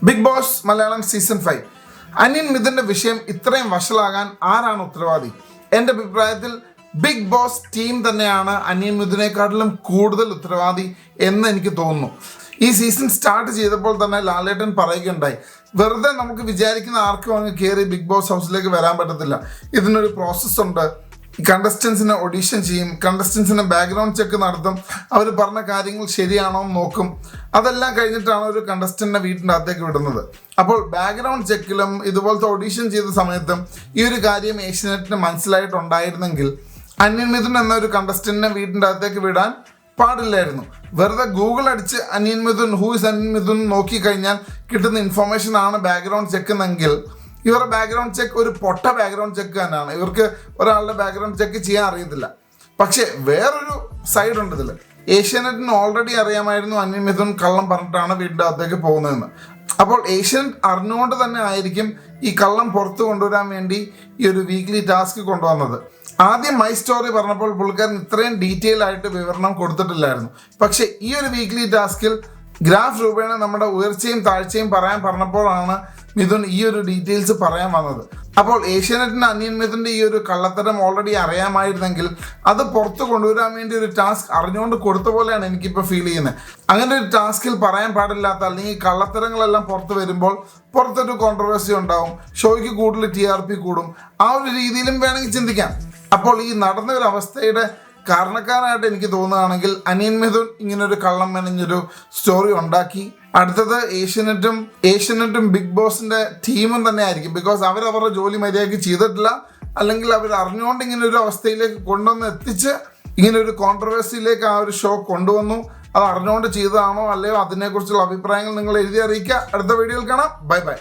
Big boss Malayalam season 5 അനിയൻ മിഥുന്റെ വിഷയം ഇത്രയും വഷളാകാൻ ആരാണ് ഉത്തരവാദി? എൻ്റെ അഭിപ്രായത്തിൽ ബിഗ് ബോസ് ടീം തന്നെയാണ് അനിയൻ മിഥുനേക്കാട്ടിലും കൂടുതൽ ഉത്തരവാദി എന്ന് എനിക്ക് തോന്നുന്നു. ഈ സീസൺ സ്റ്റാർട്ട് ചെയ്തപ്പോൾ തന്നെ ലാലേട്ടൻ പറയുകയുണ്ടായി, വെറുതെ നമുക്ക് വിചാരിക്കുന്ന ആർക്കും അങ്ങ് കയറി ബിഗ് ബോസ് ഹൗസിലേക്ക് വരാൻ പറ്റത്തില്ല. ഇതിനൊരു പ്രോസസ്സ് ഉണ്ട്. കണ്ടസ്റ്റൻസിനെ ഓഡീഷൻ ചെയ്യും, കണ്ടസ്റ്റൻസിന് ബാക്ക്ഗ്രൗണ്ട് ചെക്ക് നടത്തും, അവർ പറഞ്ഞ കാര്യങ്ങൾ ശരിയാണോ എന്ന് നോക്കും. അതെല്ലാം കഴിഞ്ഞിട്ടാണ് ഒരു കണ്ടസ്റ്റന്റിനെ വീട്ടിൻ്റെ അകത്തേക്ക് വിടുന്നത്. അപ്പോൾ ബാക്ക്ഗ്രൗണ്ട് ചെക്കിലും ഇതുപോലത്തെ ഓഡീഷൻ ചെയ്ത സമയത്തും ഈ ഒരു കാര്യം ഏഷ്യനെറ്റിന് മനസ്സിലായിട്ടുണ്ടായിരുന്നെങ്കിൽ അനിയൻ മിഥുൻ എന്ന ഒരു കണ്ടസ്റ്റന്റിനെ വീട്ടിൻ്റെ അകത്തേക്ക് വിടാൻ പാടില്ലായിരുന്നു. വെറുതെ ഗൂഗിൾ അടിച്ച് അനിയൻ മിഥുൻ ഹൂസ് അനിയൻ മിഥുൻ നോക്കിക്കഴിഞ്ഞാൽ കിട്ടുന്ന ഇൻഫർമേഷൻ ആണ് ബാക്ക്ഗ്രൗണ്ട് ചെക്ക് എന്നെങ്കിൽ ഇവരുടെ ബാക്ക്ഗ്രൗണ്ട് ചെക്ക് ഒരു പൊട്ട ബാക്ക്ഗ്രൗണ്ട് ചെക്ക് തന്നെയാണ്. ഇവർക്ക് ഒരാളുടെ ബാക്ക്ഗ്രൗണ്ട് ചെക്ക് ചെയ്യാൻ അറിയത്തില്ല. പക്ഷേ വേറൊരു സൈഡ് ഉണ്ട് ഇതിൽ. ഏഷ്യാനെറ്റിന് ഓൾറെഡി അറിയാമായിരുന്നു അനിയൻ മിഥുൻ കള്ളം പറഞ്ഞിട്ടാണ് വീടിൻ്റെ അകത്തേക്ക് പോകുന്നതെന്ന്. അപ്പോൾ ഏഷ്യാനെറ്റ് അറിഞ്ഞുകൊണ്ട് തന്നെ ആയിരിക്കും ഈ കള്ളം പുറത്തു കൊണ്ടുവരാൻ വേണ്ടി ഈ ഒരു വീക്ക്ലി ടാസ്ക് കൊണ്ടുവന്നത്. ആദ്യം മൈ സ്റ്റോറി പറഞ്ഞപ്പോൾ പുള്ളിക്കാരൻ ഇത്രയും ഡീറ്റെയിൽ ആയിട്ട് വിവരണം കൊടുത്തിട്ടില്ലായിരുന്നു. പക്ഷേ ഈ ഒരു വീക്ക്ലി ടാസ്കിൽ ഗ്രാഫ് രൂപേണ നമ്മുടെ ഉയർച്ചയും താഴ്ചയും പറയാൻ പറഞ്ഞപ്പോഴാണ് മിഥുൻ ഈ ഒരു ഡീറ്റെയിൽസ് പറയാൻ വന്നത്. അപ്പോൾ ഏഷ്യാനെറ്റിന് അനിയൻ മിഥുൻ്റെ ഈ ഒരു കള്ളത്തരം ഓൾറെഡി അറിയാമായിരുന്നെങ്കിൽ അത് പുറത്ത് കൊണ്ടുവരാൻ വേണ്ടി ഒരു ടാസ്ക് അറിഞ്ഞുകൊണ്ട് കൊടുത്ത പോലെയാണ് എനിക്കിപ്പോൾ ഫീൽ ചെയ്യുന്നത്. അങ്ങനെ ഒരു ടാസ്കിൽ പറയാൻ പാടില്ലാത്ത അല്ലെങ്കിൽ കള്ളത്തരങ്ങളെല്ലാം പുറത്ത് വരുമ്പോൾ പുറത്തൊരു കോൺട്രവേഴ്സി ഉണ്ടാവും, ഷോയ്ക്ക് കൂടുതൽ TRP കൂടും. ആ ഒരു രീതിയിലും വേണമെങ്കിൽ ചിന്തിക്കാം. അപ്പോൾ ഈ നടന്ന ഒരു അവസ്ഥയുടെ കാരണക്കാരായിട്ട് എനിക്ക് തോന്നുകയാണെങ്കിൽ അനിയൻ മിഥുൻ ഇങ്ങനൊരു കള്ളം മെനഞ്ഞൊരു സ്റ്റോറി ഉണ്ടാക്കി. അടുത്തത് ഏഷ്യനെറ്റും ബിഗ് ബോസിന്റെ ടീമും തന്നെ ആയിരിക്കും. ബിക്കോസ് അവരവരുടെ ജോലി മര്യാദയ്ക്ക് ചെയ്തിട്ടില്ല, അല്ലെങ്കിൽ അവർ അറിഞ്ഞുകൊണ്ട് ഇങ്ങനെ ഒരു അവസ്ഥയിലേക്ക് കൊണ്ടുവന്ന് എത്തിച്ച് ഇങ്ങനെ ഒരു കോൺട്രവേഴ്സിയിലേക്ക് ആ ഒരു ഷോ കൊണ്ടുവന്നു. അത് അറിഞ്ഞുകൊണ്ട് ചെയ്തതാണോ അല്ലയോ അതിനെക്കുറിച്ചുള്ള അഭിപ്രായങ്ങൾ നിങ്ങൾ എഴുതി അറിയിക്കുക. അടുത്ത വീഡിയോയിൽ കാണാം. Bye bye.